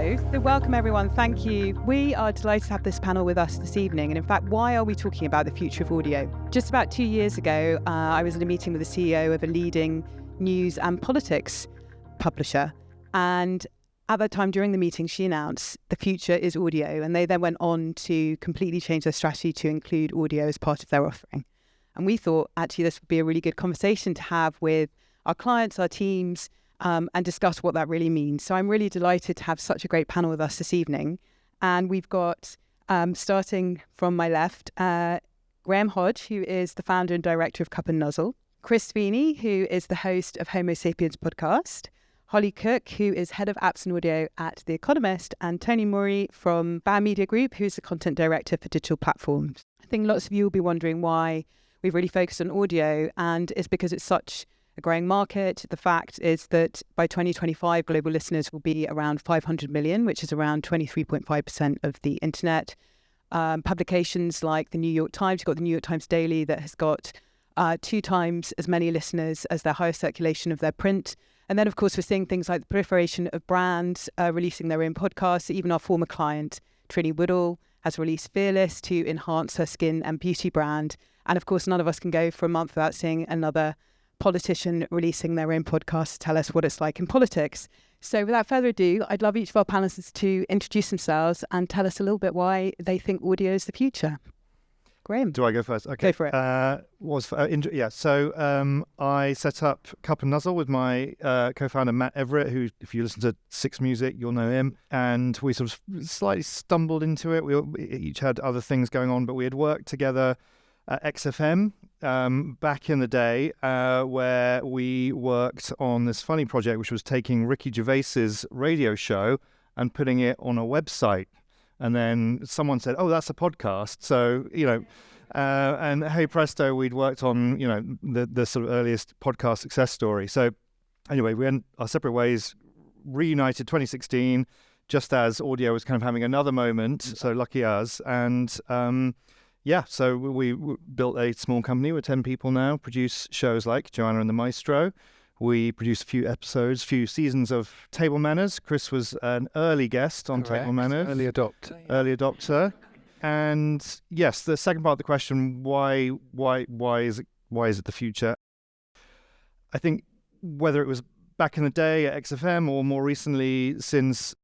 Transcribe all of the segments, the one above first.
Hello. So welcome everyone. Thank you. We are delighted to have this panel with us this evening. And in fact, why are we talking about the future of audio? Just about 2 years ago, I was in a meeting with the CEO of a leading news and politics publisher. And at that time during the meeting, she announced the future is audio. And they then went on to completely change their strategy to include audio as part of their offering. And we thought actually this would be a really good conversation to have with our clients, our teams, and discuss what that really means. So I'm really delighted to have such a great panel with us this evening. And we've got, starting from my left, Graham Hodge, who is the founder and director of Nuzzle, Chris Sweeney, who is the host of Homo Sapiens podcast, Holly Cook, who is head of apps and audio at The Economist, and Tony Moorey from Bauer Media Group, who's the content director for digital platforms. I think lots of you will be wondering why we've really focused on audio, and it's because it's such a growing market. The fact is that by 2025, global listeners will be around 500 million, which is around 23.5% of the internet. Publications like the New York Times, you've got the New York Times Daily that has got 2 times as many listeners as their highest circulation of their print. And then, of course, we're seeing things like the proliferation of brands releasing their own podcasts. Even our former client, Trini Woodall, has released Fearless to enhance her skin and beauty brand. And of course, none of us can go for a month without seeing another politician releasing their own podcast to tell us what it's like in politics. So without further ado, I'd love each of our panelists to introduce themselves and tell us a little bit why they think audio is the future. Graham. Do I go first? Okay. Go for it. So I set up Nuzzle with my co-founder Matt Everett, who, if you listen to Six Music, you'll know him. And we sort of slightly stumbled into it. We each had other things going on, but we had worked together at XFM back in the day, where we worked on this funny project, which was taking Ricky Gervais's radio show and putting it on a website. And then someone said, "Oh, that's a podcast." So, and hey presto, we'd worked on, the sort of earliest podcast success story. So anyway, we went our separate ways, reunited 2016, just as audio was kind of having another moment. So lucky us. And so we built a small company with 10 people now, produce shows like Joanna and the Maestro. We produced a few seasons of Table Manners. Chris was an early guest on Correct. Table Manners. Early adopter. And yes, the second part of the question, why is it the future? I think whether it was back in the day at XFM or more recently since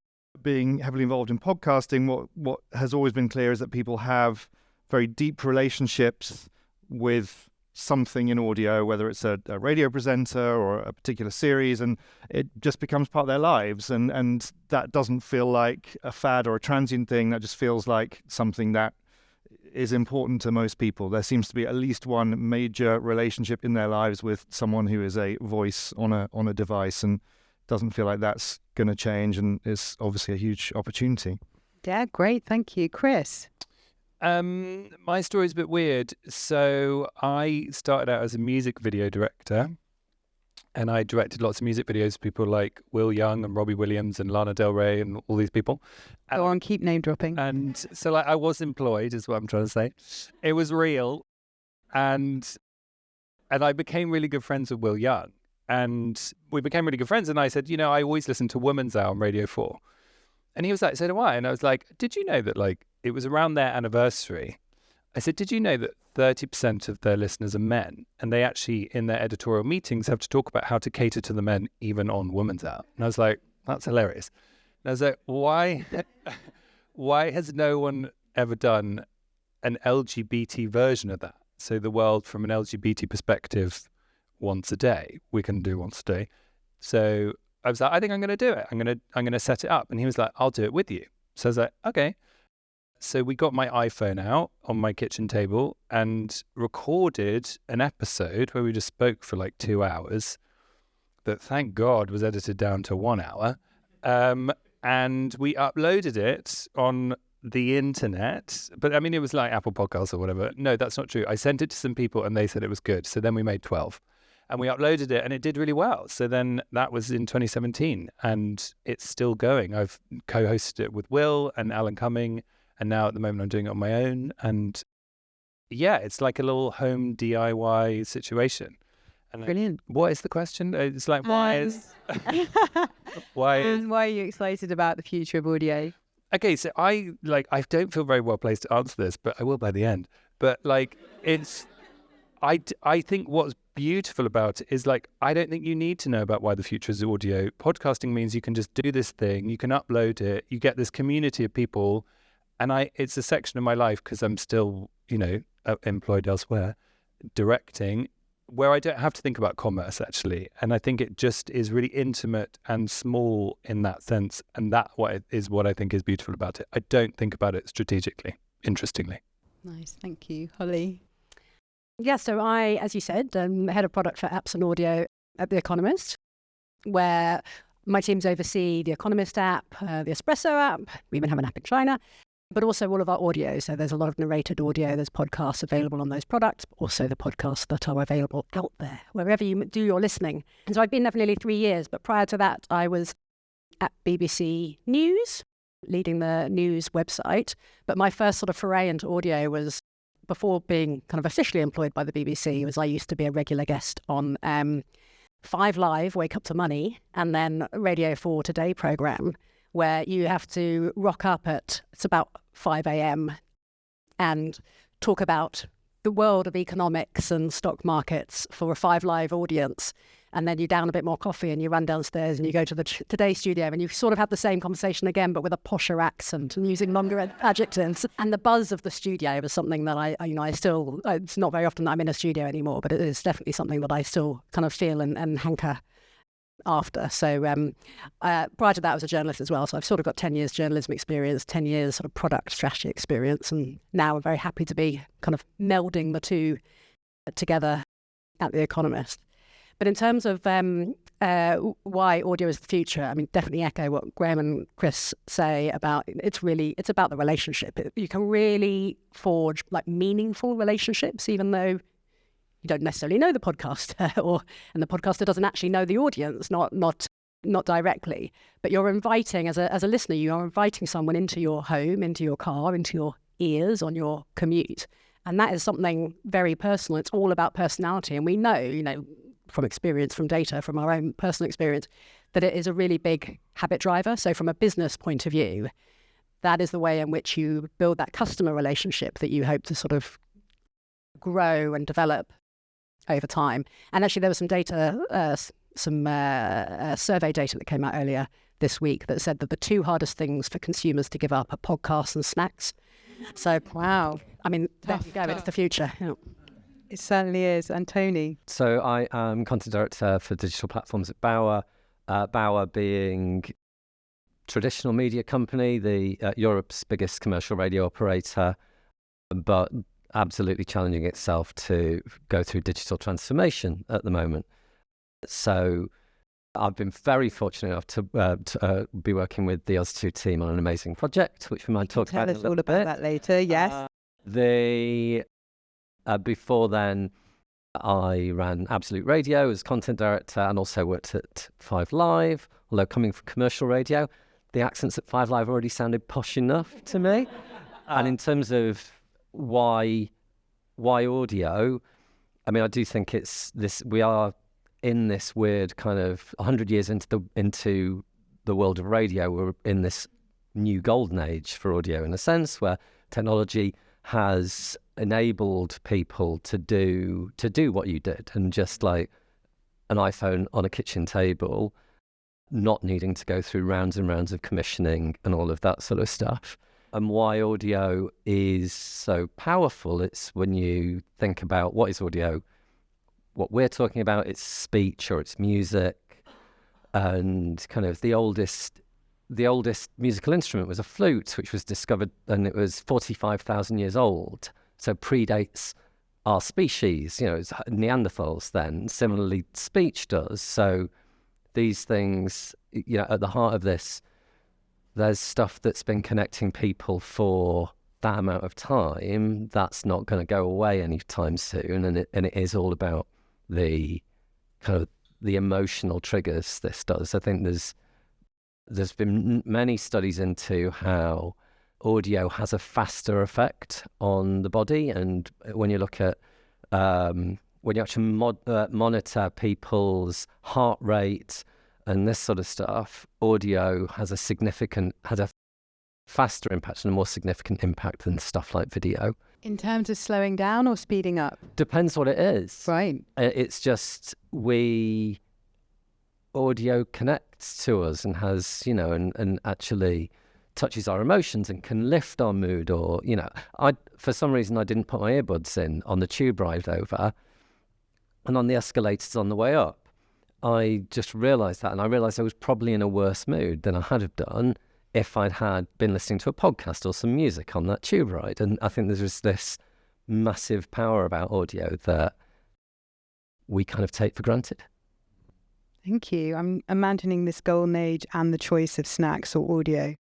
being heavily involved in podcasting, what has always been clear is that people have very deep relationships with something in audio, whether it's a radio presenter or a particular series, and it just becomes part of their lives. And that doesn't feel like a fad or a transient thing. That just feels like something that is important to most people. There seems to be at least one major relationship in their lives with someone who is a voice on a device, and doesn't feel like that's going to change, and it's obviously a huge opportunity. Yeah, great. Thank you. Chris. My story's a bit weird. So I started out as a music video director, and I directed lots of music videos, people like Will Young and Robbie Williams and Lana Del Rey and all these people. Go on, keep name dropping. And so I was employed, is what I'm trying to say. It was real. And I became really good friends with Will Young. And we became really good friends. And I said, I always listen to Woman's Hour on Radio 4. And he was like, "So do I." And I was like, "Did you know that it was around their anniversary?" I said, "Did you know that 30% of their listeners are men? And they actually, in their editorial meetings, have to talk about how to cater to the men, even on Woman's Hour." And I was like, "That's hilarious." And I was like, why has no one ever done an LGBT version of that? So the world from an LGBT perspective once a day. We can do once a day. So I was like, "I think I'm going to do it. I'm going to set it up." And he was like, "I'll do it with you." So I was like, "Okay." So we got my iPhone out on my kitchen table and recorded an episode where we just spoke for 2 hours that, thank God, was edited down to 1 hour. And we uploaded it on the internet. But I mean, it was like Apple Podcasts or whatever. No, that's not true. I sent it to some people and they said it was good. So then we made 12. And we uploaded it and it did really well. So then that was in 2017 and it's still going. I've co-hosted it with Will and Alan Cumming. And now at the moment I'm doing it on my own. And yeah, it's like a little home DIY situation. Brilliant. What is the question? It's like, why are you excited about the future of audio? Okay, so I don't feel very well placed to answer this, but I will by the end. But I think what's beautiful about it is I don't think you need to know about why the future is audio. Podcasting means you can just do this thing, you can upload it, you get this community of people, and it's a section of my life because I'm still, employed elsewhere, directing, where I don't have to think about commerce actually. And I think it just is really intimate and small in that sense, and that is what I think is beautiful about it. I don't think about it strategically, interestingly. Nice, thank you. Holly? Yeah, so I, as you said, am head of product for apps and audio at The Economist, where my teams oversee The Economist app, the Espresso app, we even have an app in China, but also all of our audio. So there's a lot of narrated audio, there's podcasts available on those products, but also the podcasts that are available out there, wherever you do your listening. And so I've been there for nearly 3 years, but prior to that, I was at BBC News, leading the news website. But my first sort of foray into audio was before being kind of officially employed by the BBC, was I used to be a regular guest on 5 Live, Wake Up to Money, and then Radio 4 Today programme, where you have to rock up it's about 5 a.m. and talk about the world of economics and stock markets for a 5 Live audience. And then you down a bit more coffee and you run downstairs and you go to the Today studio and you sort of have the same conversation again, but with a posher accent and using longer adjectives. And the buzz of the studio was something that I still, it's not very often that I'm in a studio anymore, but it is definitely something that I still kind of feel and hanker after. So prior to that, I was a journalist as well. So I've sort of got 10 years journalism experience, 10 years sort of product strategy experience. And now I'm very happy to be kind of melding the two together at The Economist. But in terms of why audio is the future, I mean, definitely echo what Graham and Chris say about it's about the relationship. You can really forge meaningful relationships, even though you don't necessarily know the podcaster, and the podcaster doesn't actually know the audience, not directly. But you're inviting, as a listener, you are inviting someone into your home, into your car, into your ears on your commute, and that is something very personal. It's all about personality, and we know, from experience, from data, from our own personal experience, that it is a really big habit driver. So from a business point of view, that is the way in which you build that customer relationship that you hope to sort of grow and develop over time. And actually there was some data, survey data that came out earlier this week that said that the 2 hardest things for consumers to give up are podcasts and snacks. So, wow. I mean, there you go. It's the future. Yeah. It certainly is. And Tony? So I am content director for digital platforms at Bauer. Bauer being traditional media company, the Europe's biggest commercial radio operator, but absolutely challenging itself to go through digital transformation at the moment. So I've been very fortunate enough to be working with the ustwo team on an amazing project, which we might talk about. Tell us all about that later. Yes. Before then, I ran Absolute Radio as content director and also worked at 5 Live. Although coming from commercial radio, the accents at 5 Live already sounded posh enough to me. And in terms of why audio, I mean, I do think it's this. We are in this weird kind of 100 years into the world of radio. We're in this new golden age for audio, in a sense, where technology has enabled people to do what you did, and just like an iPhone on a kitchen table, not needing to go through rounds and rounds of commissioning and all of that sort of stuff. And why audio is so powerful, it's when you think about what is audio, what we're talking about, it's speech or it's music, and kind of the oldest musical instrument was a flute, which was discovered, and it was 45,000 years old. So predates our species, it's Neanderthals then. Similarly, speech does. So these things, at the heart of this, there's stuff that's been connecting people for that amount of time. That's not going to go away anytime soon. And it is all about the kind of the emotional triggers this does. I think there's been many studies into how audio has a faster effect on the body, and when you look at when you actually monitor people's heart rate and this sort of stuff, audio has a faster impact and a more significant impact than stuff like video. In terms of slowing down or speeding up? Depends what it is. Right. It's just audio connects to us and has, and actually touches our emotions and can lift our mood. Or, for some reason I didn't put my earbuds in on the tube ride over, and on the escalators on the way up, I just realised that, and I realised I was probably in a worse mood than I had have done if had been listening to a podcast or some music on that tube ride. And I think there's just this massive power about audio that we kind of take for granted. Thank you. I'm imagining this golden age and the choice of snacks or audio.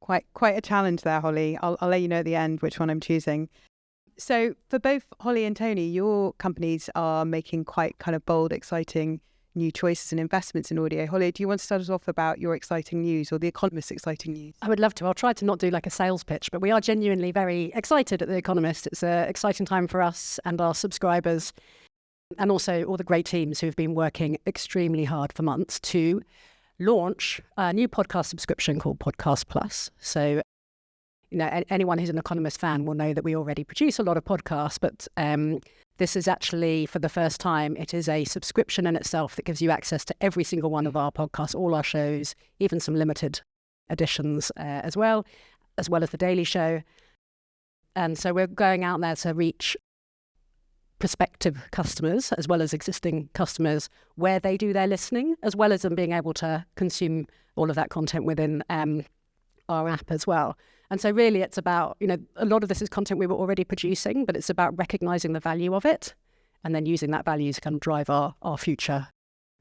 Quite a challenge there, Holly. I'll let you know at the end which one I'm choosing. So for both Holly and Tony, your companies are making quite kind of bold, exciting new choices and investments in audio. Holly, do you want to start us off about your exciting news or The Economist's exciting news? I would love to. I'll try to not do like a sales pitch, but we are genuinely very excited at The Economist. It's an exciting time for us and our subscribers, and also all the great teams who have been working extremely hard for months to launch a new podcast subscription called Podcast Plus. So, anyone who's an Economist fan will know that we already produce a lot of podcasts, but this is actually, for the first time, it is a subscription in itself that gives you access to every single one of our podcasts, all our shows, even some limited editions as well as the Daily Show. And so we're going out there to reach prospective customers as well as existing customers where they do their listening, as well as them being able to consume all of that content within our app as well. And so really it's about, a lot of this is content we were already producing, but it's about recognizing the value of it and then using that value to kind of drive our future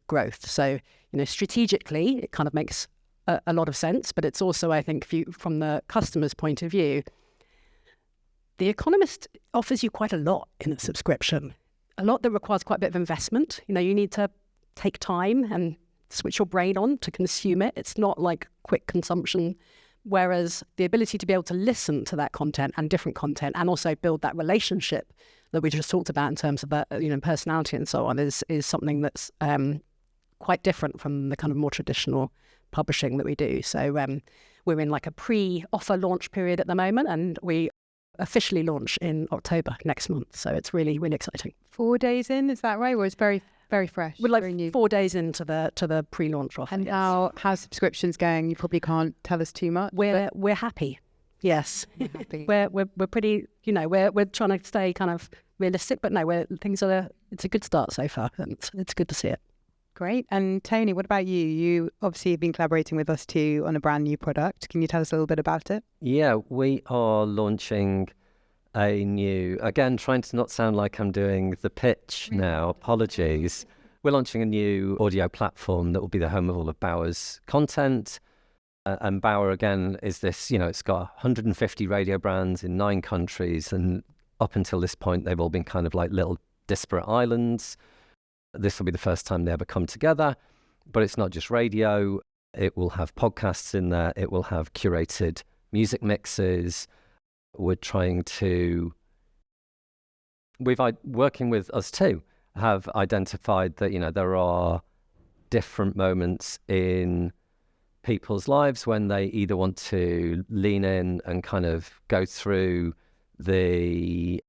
growth. So, strategically, it kind of makes a lot of sense, but it's also, I think, from the customer's point of view, The Economist offers you quite a lot in a subscription, a lot that requires quite a bit of investment. You need to take time and switch your brain on to consume it. It's not like quick consumption. Whereas the ability to be able to listen to that content and different content and also build that relationship that we just talked about in terms of that, personality and so on is something that's quite different from the kind of more traditional publishing that we do. So we're in like a pre-offer launch period at the moment, and we officially launch in October next month. So it's really, really exciting. 4 days in, is that right? Or it's very, very fresh? We're like very new. 4 days into the pre-launch offer. And yes. how's subscriptions going? You probably can't tell us too much. We're happy. Yes. We're happy. we're pretty, we're trying to stay kind of realistic, but no, it's a good start so far, and it's good to see it. Great. And Tony, what about you? You obviously have been collaborating with us too on a brand new product. Can you tell us a little bit about it? Yeah, we are launching a new, again, trying to not sound like I'm doing the pitch now, apologies. We're launching a new audio platform that will be the home of all of Bauer's content. And Bauer, again, is this, it's got 150 radio brands in 9 countries. And up until this point, they've all been kind of like little disparate islands. This will be the first time they ever come together. But it's not just radio. It will have podcasts in there. It will have curated music mixes. We're trying to, working with us too, have identified that, there are different moments in people's lives when they either want to lean in and kind of go through Spotify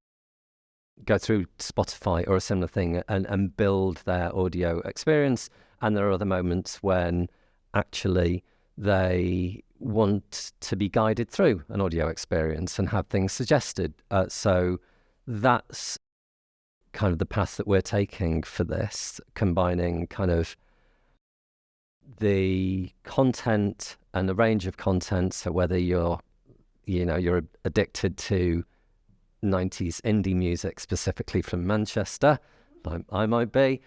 or a similar thing and build their audio experience. And there are other moments when actually they want to be guided through an audio experience and have things suggested. So that's kind of the path that we're taking for this, combining kind of the content and the range of content. So whether you're addicted to 90s indie music, specifically from Manchester, I might be,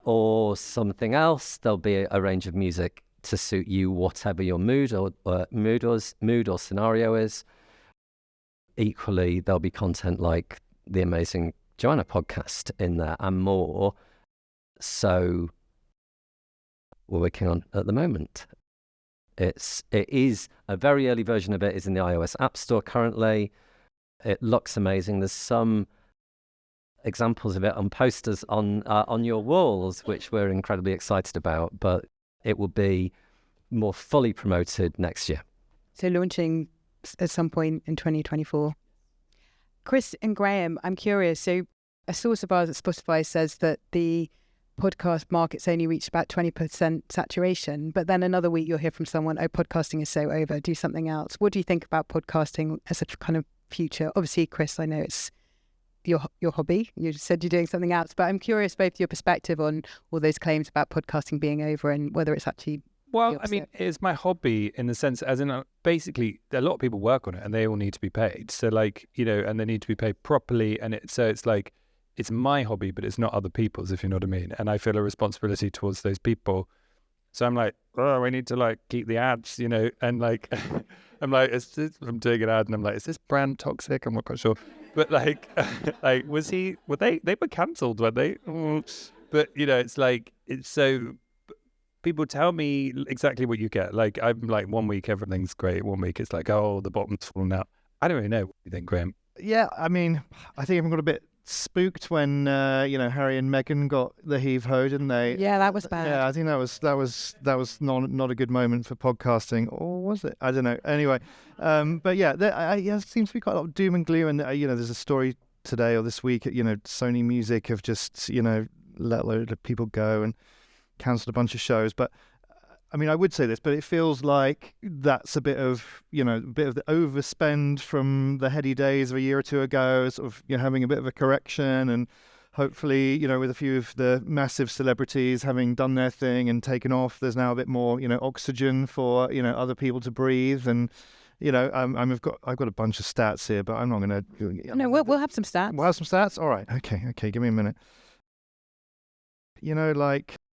or something else, there'll be a range of music to suit you, whatever your mood or scenario is. Equally, there'll be content like the amazing Joanna podcast in there and more. So we're working on at the moment. It is a very early version of it is in the iOS App Store currently. It looks amazing. There's some examples of it on posters on your walls, which we're incredibly excited about. But it will be more fully promoted next year. So launching at some point in 2024. Chris and Graham, I'm curious. So a source of ours at Spotify says that the podcast market's only reached about 20% saturation, but then another week you'll hear from someone, oh, podcasting is so over, do something else. What do you think about podcasting as a kind of future? Obviously, Chris, I know it's your hobby. You said you're doing something else, but I'm curious both your perspective on all those claims about podcasting being over and whether it's actually... Well, I mean, it's my hobby in the sense, as in, basically, a lot of people work on it and they all need to be paid. So, like, you know, and they need to be paid properly. And it's like, it's my hobby, but it's not other people's, if you know what I mean. And I feel a responsibility towards those people. So I'm like, oh, I need to, like, keep the ads, you know, and, like, I'm like, I'm doing an ad and I'm like, is this brand toxic? I'm not quite sure. But, like, they were cancelled, weren't they? But, you know, it's like, it's so... People tell me exactly what you get. Like, I'm like, 1 week everything's great. 1 week it's like, oh, the bottom's fallen out. I don't really know. What do you think, Graham? Yeah, I mean, I think everyone got a bit spooked when Harry and Meghan got the heave-ho, didn't they? Yeah, that was bad. Yeah, I think that was not a good moment for podcasting, or was it? I don't know. Anyway, but yeah, there seems to be quite a lot of doom and gloom, and there's a story today or this week. Sony Music have just let a load of people go and cancelled a bunch of shows. But I mean, I would say this, but it feels like that's a bit of the overspend from the heady days of a year or two ago, sort of having a bit of a correction, and hopefully with a few of the massive celebrities having done their thing and taken off, there's now a bit more oxygen for other people to breathe. And I've got a bunch of stats here, but I'm not going to. No, we'll have some stats. We'll have some stats. All right. Okay. Give me a minute.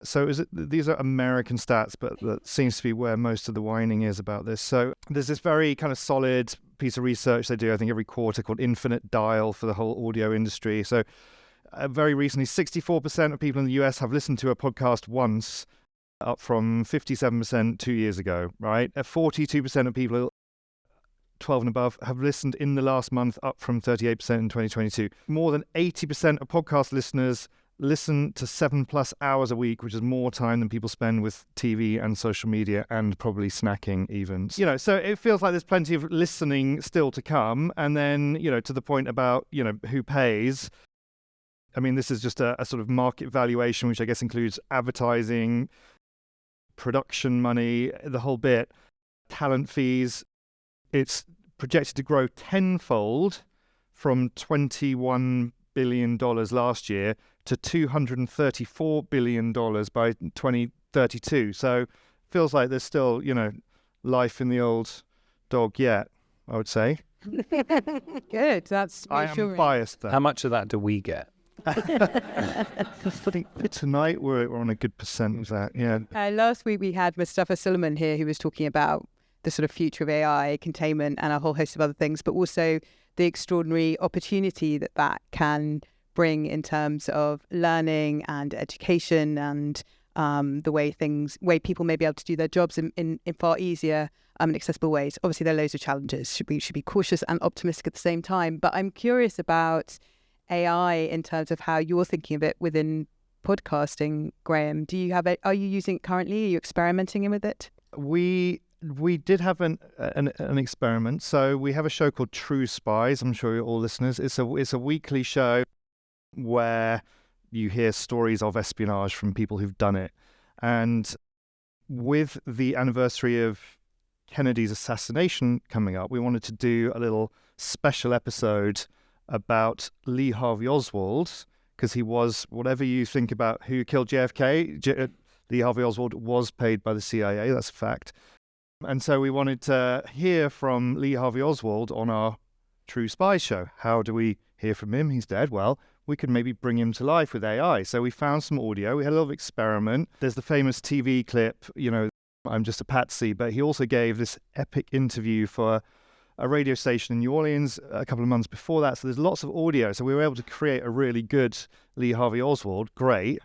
So these are American stats, but that seems to be where most of the whining is about this. So there's this very kind of solid piece of research they do, I think, every quarter called Infinite Dial for the whole audio industry. So very recently, 64% of people in the US have listened to a podcast once, up from 57% 2 years ago, right? 42% of people 12 and above have listened in the last month, up from 38% in 2022. More than 80% of podcast listeners listen to 7+ hours a week, which is more time than people spend with TV and social media and probably snacking even. So it feels like there's plenty of listening still to come. And then, to the point about, who pays. I mean, this is just a sort of market valuation, which I guess includes advertising, production money, the whole bit, talent fees. It's projected to grow tenfold from $21 billion last year to $234 billion by 2032. So feels like there's still, life in the old dog yet, I would say. Good. That's reassuring. I am biased there. How much of that do we get? Tonight we're on a good percent of that, yeah. Last week we had Mustafa Suleiman here, who was talking about the sort of future of AI, containment, and a whole host of other things, but also the extraordinary opportunity that can bring in terms of learning and education, and the way people may be able to do their jobs in far easier and accessible ways. Obviously, there are loads of challenges. We should be cautious and optimistic at the same time. But I'm curious about AI in terms of how you're thinking of it within podcasting, Graham. Are you using it currently? Are you experimenting with it? We did have an experiment. So we have a show called True Spies. I'm sure you're all listeners. It's a weekly show where you hear stories of espionage from people who've done it. And with the anniversary of Kennedy's assassination coming up, we wanted to do a little special episode about Lee Harvey Oswald, because he was, whatever you think about who killed JFK, Lee Harvey Oswald was paid by the CIA, that's a fact. And so we wanted to hear from Lee Harvey Oswald on our True Spies show. How do we hear from him? He's dead. Well, we could maybe bring him to life with AI. So we found some audio. We had a little experiment. There's the famous TV clip, I'm just a patsy, but he also gave this epic interview for a radio station in New Orleans a couple of months before that. So there's lots of audio. So we were able to create a really good Lee Harvey Oswald. Great.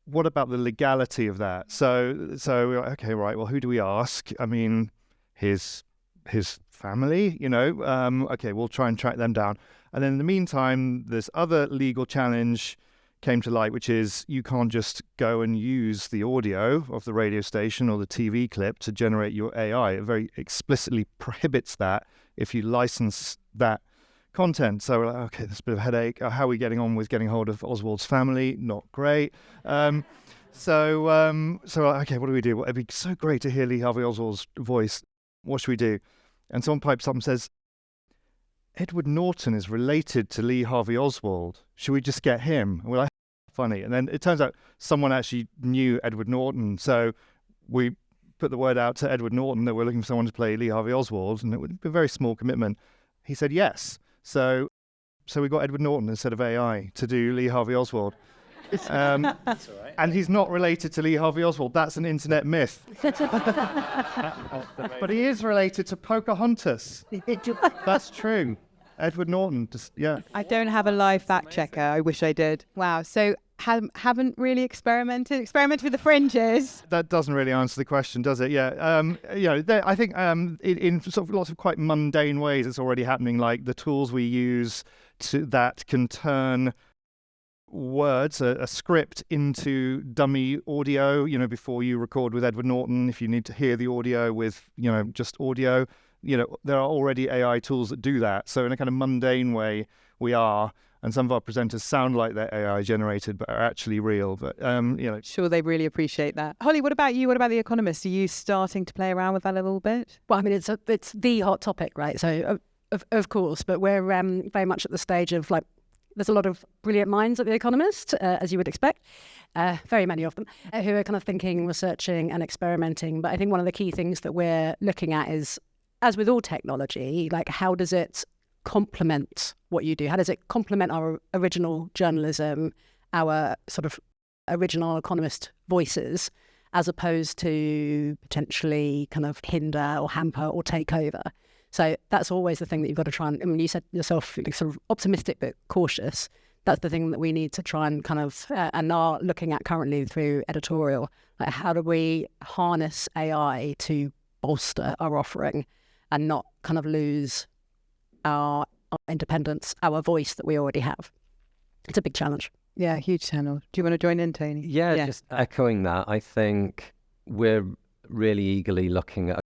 What about the legality of that? So we were like, okay, right, well, who do we ask? I mean, his family, okay, we'll try and track them down. And then in the meantime, this other legal challenge came to light, which is you can't just go and use the audio of the radio station or the TV clip to generate your AI. It very explicitly prohibits that if you license that content. So we're like, okay, there's a bit of a headache. How are we getting on with getting hold of Oswald's family? Not great. So we're like, okay, what do we do? Well, it'd be so great to hear Lee Harvey Oswald's voice. What should we do? And someone pipes up and says, Edward Norton is related to Lee Harvey Oswald. Should we just get him? And we're like, funny. And then it turns out someone actually knew Edward Norton. So we put the word out to Edward Norton that we're looking for someone to play Lee Harvey Oswald. And it would be a very small commitment. He said yes. So we got Edward Norton instead of AI to do Lee Harvey Oswald. That's all right. And he's not related to Lee Harvey Oswald. That's an internet myth. But he is related to Pocahontas. That's true. Edward Norton, I don't have a live fact checker. I wish I did. Wow. So haven't really experimented with the fringes. That doesn't really answer the question, does it? Yeah. I think in sort of lots of quite mundane ways, it's already happening. Like the tools we use that can turn words, a script, into dummy audio. Before you record with Edward Norton, if you need to hear the audio with just audio, there are already AI tools that do that. So in a kind of mundane way, we are. And some of our presenters sound like they're AI generated, but are actually real. But Sure, they really appreciate that. Holly, what about you? What about The Economist? Are you starting to play around with that a little bit? Well, I mean, it's the hot topic, right? So of course, but we're very much at the stage of like, there's a lot of brilliant minds at The Economist, as you would expect, very many of them, who are kind of thinking, researching and experimenting. But I think one of the key things that we're looking at is, as with all technology, like how does it complement what you do? How does it complement our original journalism, our sort of original Economist voices, as opposed to potentially kind of hinder or hamper or take over? So that's always the thing that you've got to try and, I mean, you said yourself, sort of optimistic but cautious. That's the thing that we need to try and kind of, and are looking at currently through editorial. Like, how do we harness AI to bolster our offering and not kind of lose our independence, our voice that we already have? It's a big challenge. Yeah, huge challenge. Do you want to join in, Tony? Yeah, just echoing that, I think we're really eagerly looking at a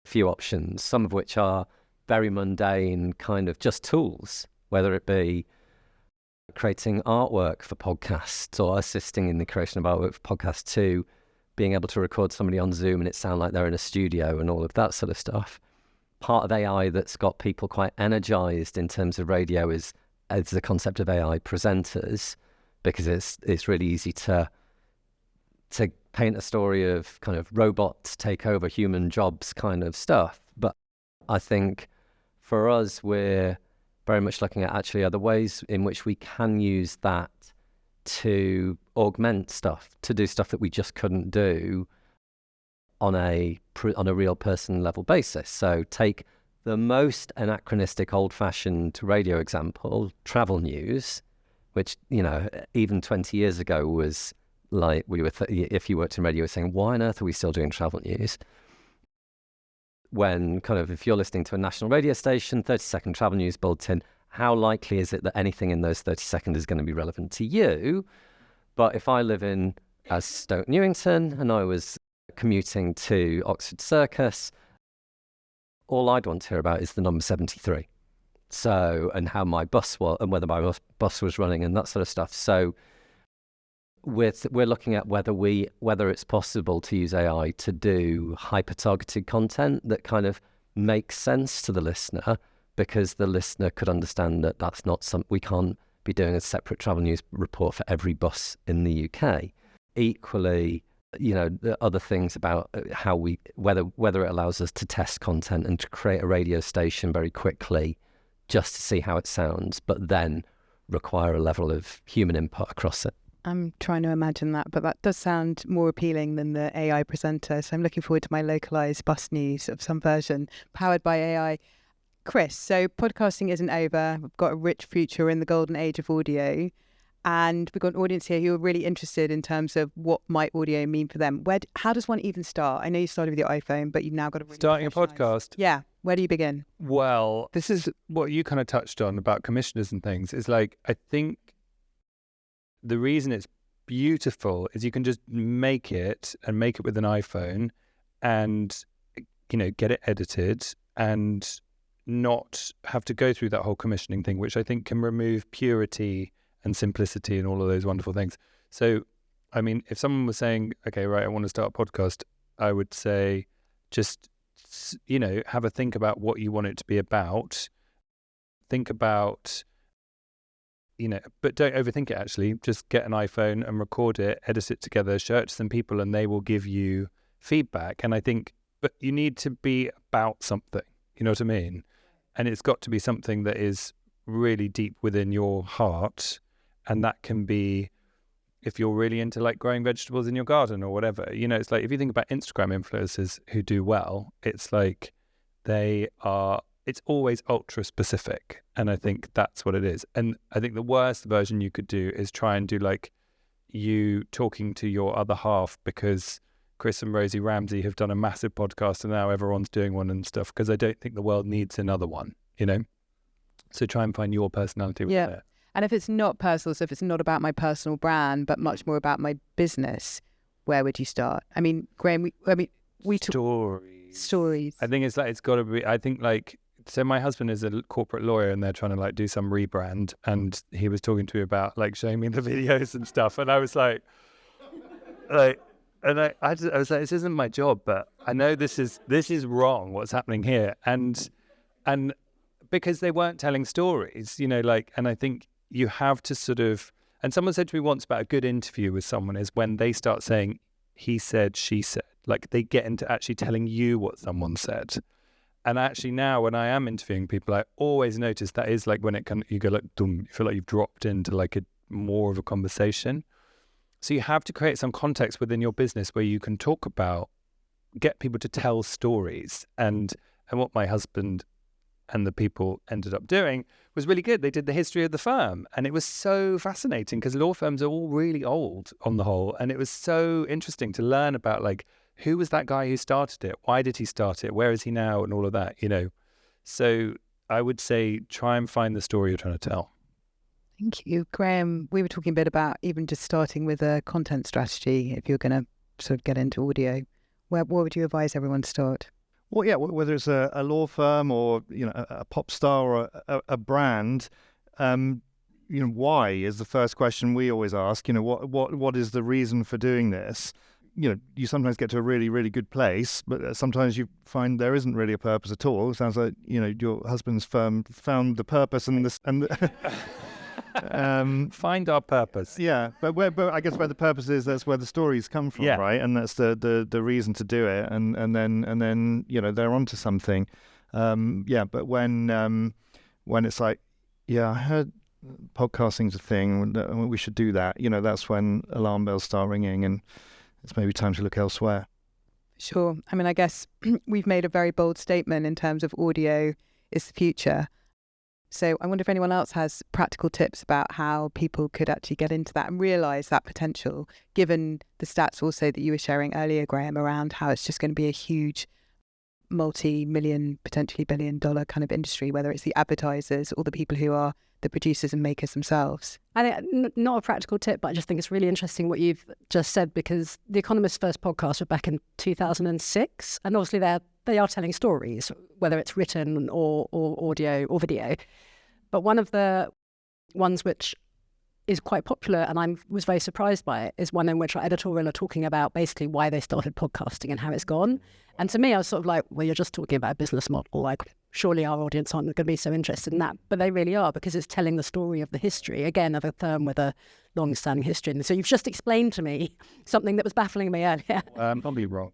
few options, some of which are very mundane, kind of just tools, whether it be creating artwork for podcasts or assisting in the creation of artwork for podcasts, to being able to record somebody on Zoom and it sound like they're in a studio and all of that sort of stuff. Part of AI that's got people quite energized in terms of radio is the concept of AI presenters, because it's really easy to paint a story of kind of robots take over human jobs kind of stuff. But I think for us, we're very much looking at actually other ways in which we can use that to augment stuff, to do stuff that we just couldn't do on a real person level basis. So take the most anachronistic old-fashioned radio example, travel news, which, even 20 years ago was like, if you worked in radio, you were saying, why on earth are we still doing travel news? When kind of, if you're listening to a national radio station, 30-second travel news bulletin, how likely is it that anything in those 30 seconds is going to be relevant to you? But if I live as Stoke Newington and I was commuting to Oxford Circus, all I'd want to hear about is the number 73. So, and how my bus was, and whether my bus was running and that sort of stuff. So we're looking at whether it's possible to use AI to do hyper-targeted content that kind of makes sense to the listener, because the listener could understand that that's not we can't be doing a separate travel news report for every bus in the UK. Equally, the other things about how whether it allows us to test content and to create a radio station very quickly just to see how it sounds, but then require a level of human input across it. I'm trying to imagine that, but that does sound more appealing than the AI presenter. So I'm looking forward to my localized bus news of some version powered by AI. Chris, so podcasting isn't over. We've got a rich future in the golden age of audio. And we've got an audience here who are really interested in terms of what might audio mean for them. How does one even start? I know you started with your iPhone, but you've now got to really Starting a professionalise. podcast. Yeah. Where do you begin? Well, this is what you kind of touched on about commissioners and things. Is like, I think the reason it's beautiful is you can just make it with an iPhone and, get it edited and not have to go through that whole commissioning thing, which I think can remove purity and simplicity and all of those wonderful things. So, I mean, if someone was saying, okay, right, I want to start a podcast, I would say just, have a think about what you want it to be about. Think about, but don't overthink it actually. Just get an iPhone and record it, edit it together, show it to some people, and they will give you feedback. And I think, but you need to be about something, you know what I mean? And it's got to be something that is really deep within your heart. And that can be, if you're really into like growing vegetables in your garden or whatever, it's like, if you think about Instagram influencers who do well, it's like it's always ultra specific. And I think that's what it is. And I think the worst version you could do is try and do like you talking to your other half, because Chris and Rosie Ramsey have done a massive podcast and now everyone's doing one and stuff, because I don't think the world needs another one, So try and find your personality with it. And if it's not personal, so if it's not about my personal brand, but much more about my business, where would you start? I mean, Graham, we talk stories. I think it's got to be, I think like, so my husband is a corporate lawyer and they're trying to like do some rebrand, and he was talking to me about like showing me the videos and stuff. And I was like, I was like, this isn't my job, but I know this is wrong, what's happening here. And because they weren't telling stories, and I think you have to sort of, and someone said to me once about a good interview with someone is when they start saying, he said, she said, like they get into actually telling you what someone said. And actually now when I am interviewing people, I always notice that is like when you go like, dum, you feel like you've dropped into like more of a conversation. So you have to create some context within your business where you can talk about, get people to tell stories. And what my husband and the people ended up doing was really good. They did the history of the firm, and it was so fascinating because law firms are all really old on the whole. And it was so interesting to learn about like, who was that guy who started it? Why did he start it? Where is he now? And all of that, So I would say try and find the story you're trying to tell. Thank you. Graham, we were talking a bit about even just starting with a content strategy. If you're going to sort of get into audio, what would you advise everyone to start? Well, yeah, whether it's a law firm or, a pop star or a brand, why is the first question we always ask. What is the reason for doing this? You sometimes get to a really, really good place, but sometimes you find there isn't really a purpose at all. It sounds like, your husband's firm found the purpose find our purpose. Yeah, but I guess where the purpose is, that's where the stories come from, right? And that's the reason to do it, and then they're onto something. But when it's like, I heard podcasting's a thing, we should do that. That's when alarm bells start ringing, and it's maybe time to look elsewhere. Sure. I mean, I guess we've made a very bold statement in terms of audio is the future. So I wonder if anyone else has practical tips about how people could actually get into that and realise that potential, given the stats also that you were sharing earlier, Graham, around how it's just going to be a huge multi-million, potentially billion-dollar kind of industry, whether it's the advertisers or the people who are the producers and makers themselves. I think not a practical tip, but I just think it's really interesting what you've just said, because the Economist's first podcast was back in 2006, and obviously they are telling stories, whether it's written or audio or video. But one of the ones which is quite popular, and I was very surprised by it, is one in which our editorial are talking about basically why they started podcasting and how it's gone. And to me, I was sort of like, well, you're just talking about a business model. Like, surely our audience aren't going to be so interested in that. But they really are, because it's telling the story of the history, again, of a firm with a long-standing history. And so you've just explained to me something that was baffling me earlier. I'm probably wrong.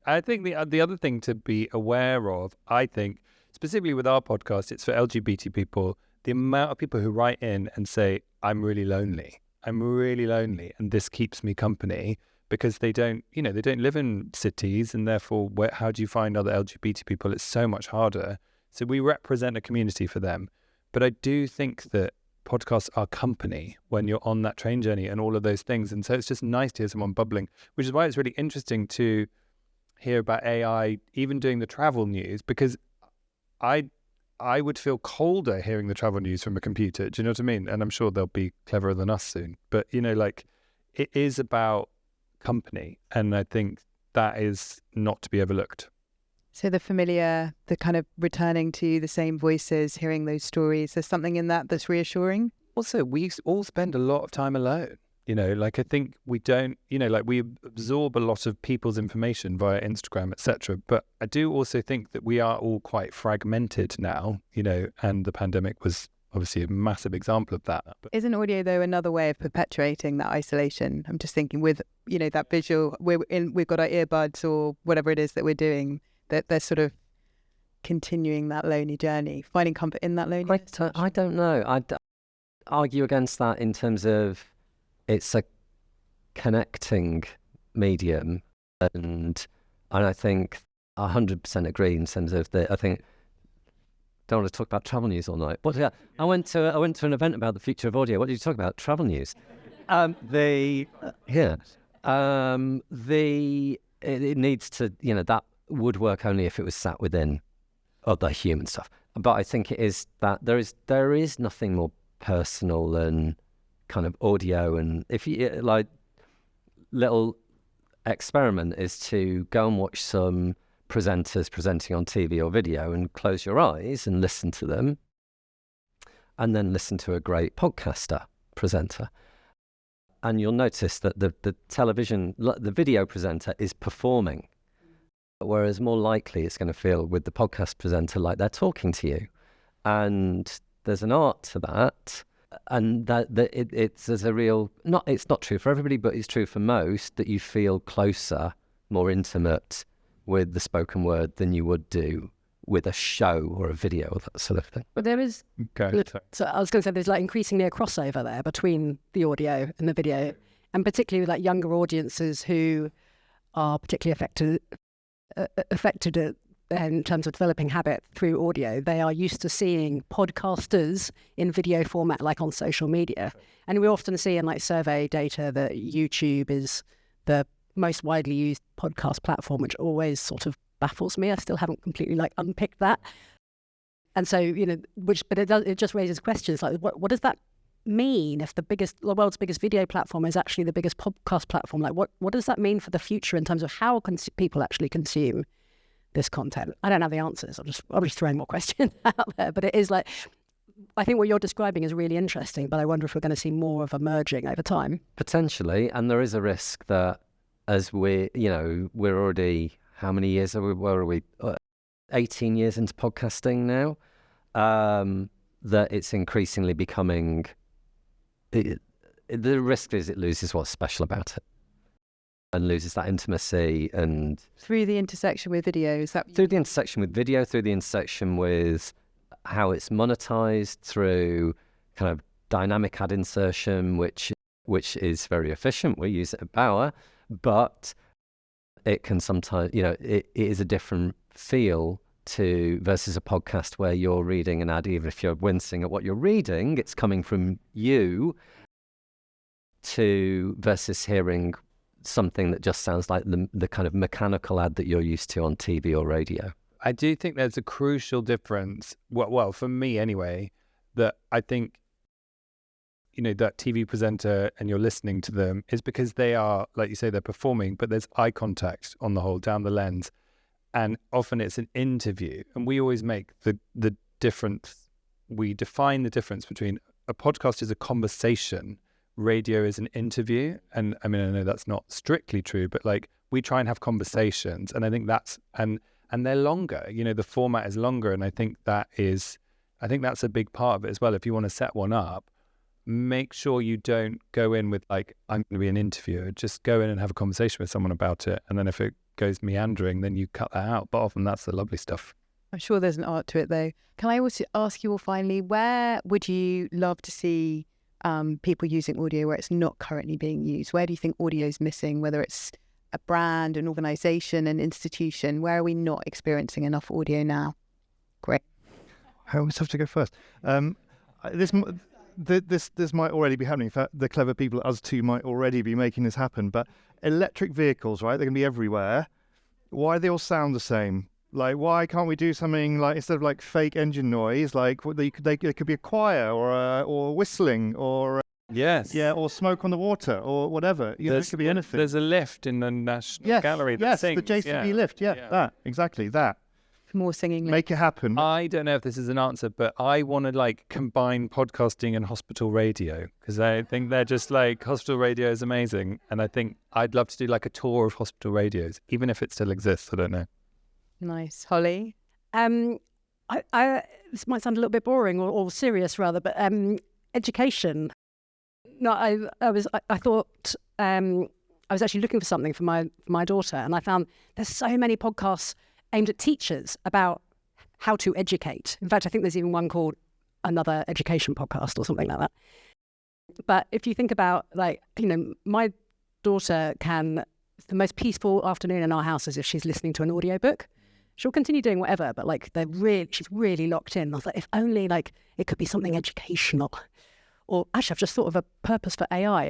I think the other thing to be aware of, I think, specifically with our podcast, it's for LGBT people, the amount of people who write in and say, I'm really lonely, and this keeps me company, because they don't live in cities, and therefore, how do you find other LGBT people? It's so much harder. So we represent a community for them. But I do think that podcasts are company when you're on that train journey and all of those things. And so it's just nice to hear someone bubbling, which is why it's really interesting to hear about AI, even doing the travel news, because I would feel colder hearing the travel news from a computer. Do you know what I mean? And I'm sure they'll be cleverer than us soon. But, you know, like, it is about company. And I think that is not to be overlooked. So the familiar, the kind of returning to the same voices, hearing those stories, there's something in that that's reassuring. Also, we all spend a lot of time alone. You know, like, I think we don't, you know, like, we absorb a lot of people's information via Instagram, etc. But I do also think that we are all quite fragmented now, you know, and the pandemic was obviously a massive example of that. But Isn't audio, though, another way of perpetuating that isolation? I'm just thinking with, you know, that visual, we've got our earbuds or whatever it is that we're doing, that they're sort of continuing that lonely journey, finding comfort in that loneliness. I don't know. I'd argue against that in terms of it's a connecting medium, and I think 100% agree in terms of I think, don't want to talk about travel news all night, but yeah, I went to an event about the future of audio. What did you talk about? Travel news. It needs to, you know, that would work only if it was sat within other human stuff. But I think it is that there is nothing more personal than kind of audio. And if you like, little experiment is to go and watch some presenters presenting on TV or video and close your eyes and listen to them, and then listen to a great podcaster presenter, and you'll notice that the video presenter is performing, whereas more likely it's going to feel with the podcast presenter like they're talking to you. And there's an art to that, and there's a real, it's not true for everybody, but it's true for most, that you feel closer, more intimate with the spoken word than you would do with a show or a video or that sort of thing. But there is, okay. so I was going to say, there's like increasingly a crossover there between the audio and the video, and particularly with like younger audiences who are particularly affected in terms of developing habit through audio. They are used to seeing podcasters in video format, like on social media. And we often see in like survey data that YouTube is the most widely used podcast platform, which always sort of baffles me. I still haven't completely like unpicked that. And so, you know, but it just raises questions like, what does that mean if the world's biggest video platform is actually the biggest podcast platform? Like, what does that mean for the future in terms of how people actually consume this content? I don't have the answers. I'm just throwing more questions out there. But it is like, I think what you're describing is really interesting, but I wonder if we're going to see more of a merging over time. Potentially, and there is a risk that as we're already, how many years are we? Where are we? 18 years into podcasting now. That it's increasingly becoming. The risk is it loses what's special about it, and loses that intimacy, and Through the intersection with video, is that through the intersection with video, through the intersection with how it's monetized, through kind of dynamic ad insertion, which is very efficient. We use it at Bauer, but it can sometimes, you know, it is a different feel to versus a podcast where you're reading an ad. Even if you're wincing at what you're reading, it's coming from you, to versus hearing something that just sounds like the kind of mechanical ad that you're used to on TV or radio. I do think there's a crucial difference, well, for me anyway, that I think, you know, that TV presenter and you're listening to them is because they are, like you say, they're performing, but there's eye contact on the whole, down the lens. And often it's an interview. And we always make the difference, we define the difference between a podcast is a conversation, radio is an interview. And I mean, I know that's not strictly true, but like we try and have conversations. And I think that's, and they're longer, you know, the format is longer. And I think that's a big part of it as well. If you want to set one up, make sure you don't go in with like, I'm going to be an interviewer. Just go in and have a conversation with someone about it. And then if it goes meandering, then you cut that out. But often that's the lovely stuff. I'm sure there's an art to it, though. Can I also ask you all finally, where would you love to see people using audio where it's not currently being used? Where do you think audio is missing, whether it's a brand, an organisation, an institution? Where are we not experiencing enough audio now? Great. I always have to go first. this might already be happening. In fact, the clever people, us two, might already be making this happen. But electric vehicles, right? They're going to be everywhere. Why do they all sound the same? Like, why can't we do something like, instead of like fake engine noise, like they could be a choir or whistling or yes, or smoke on the water or whatever. It could be anything. There's a lift in the National Gallery that sings. The JCB lift. That exactly that. More singing. Make it happen. I don't know if this is an answer, but I want to like combine podcasting and hospital radio, because I think they're just like, hospital radio is amazing, and I think I'd love to do like a tour of hospital radios, even if it still exists. I don't know. Nice. Holly? I this might sound a little bit boring or serious rather, but education. No, I thought I was actually looking for something for my daughter, and I found there's so many podcasts aimed at teachers about how to educate. In fact, I think there's even one called Another Education Podcast or something like that. But if you think about, like, my daughter the most peaceful afternoon in our house is if she's listening to an audiobook. She'll continue doing whatever, but like she's really locked in. I was like, if only like it could be something educational. Or actually, I've just thought of a purpose for AI.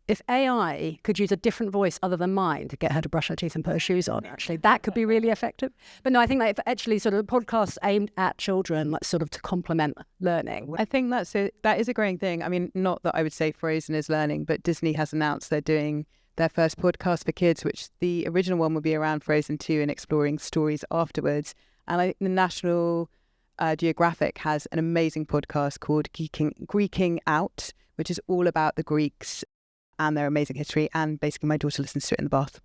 If AI could use a different voice other than mine to get her to brush her teeth and put her shoes on, actually, that could be really effective. But no, I think like if actually sort of podcasts aimed at children, like sort of to complement learning. I think that is a growing thing. I mean, not that I would say Frozen is learning, but Disney has announced they're doing their first podcast for kids, which the original one will be around Frozen 2 and exploring stories afterwards. And I think the National Geographic has an amazing podcast called Greeking Out, which is all about the Greeks and their amazing history. And basically my daughter listens to it in the bath.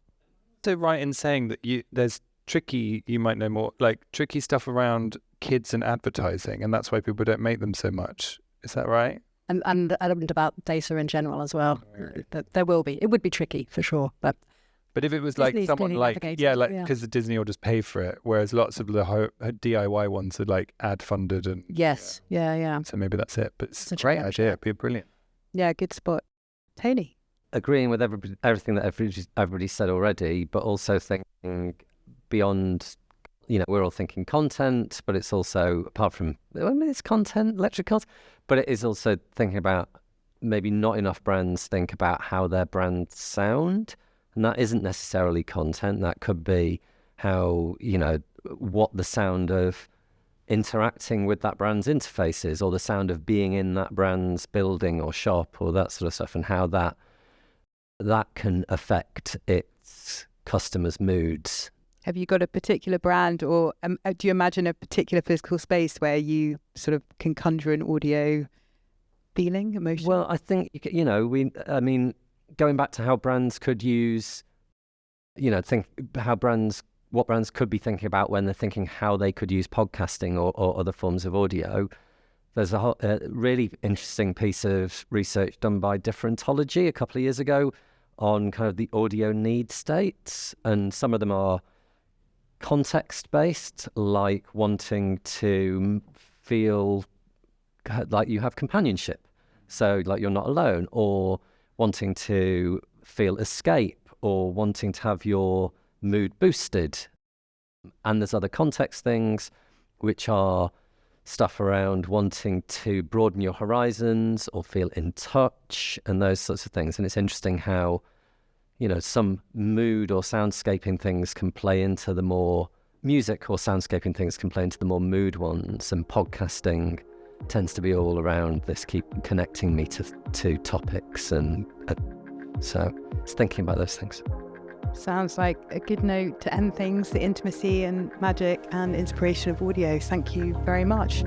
So right in saying that there's tricky, you might know more, like tricky stuff around kids and advertising, and that's why people don't make them so much. Is that right? And about data in general as well. There will be. It would be tricky for sure, but if it was like Disney's someone like because the Disney will just pay for it, whereas lots of the DIY ones are like ad funded and yes, yeah. So maybe that's it. But it's a Such a great good idea. It'd be brilliant. Yeah, good spot. Tony? Agreeing with everything that everybody said already, but also thinking beyond. We're all thinking content, but it's also, apart from, it's content, electric cars, but it is also thinking about maybe not enough brands think about how their brands sound. And that isn't necessarily content. That could be how, what the sound of interacting with that brand's interface is, or the sound of being in that brand's building or shop or that sort of stuff, and how that can affect its customers' moods. Have you got a particular brand, or do you imagine a particular physical space where you sort of can conjure an audio feeling, emotion? Well, I think, going back to how brands could use, what brands could be thinking about when they're thinking how they could use podcasting or other forms of audio. There's a really interesting piece of research done by Differentology a couple of years ago on kind of the audio need states, and some of them are context-based, like wanting to feel like you have companionship, so like you're not alone, or wanting to feel escape, or wanting to have your mood boosted. And there's other context things, which are stuff around wanting to broaden your horizons or feel in touch and those sorts of things. And it's interesting how some mood or soundscaping things can play into the more music, or soundscaping things can play into the more mood ones, and podcasting tends to be all around this, keep connecting me to topics, and so it's thinking about those things. Sounds like a good note to end things, the intimacy and magic and inspiration of audio. Thank you very much.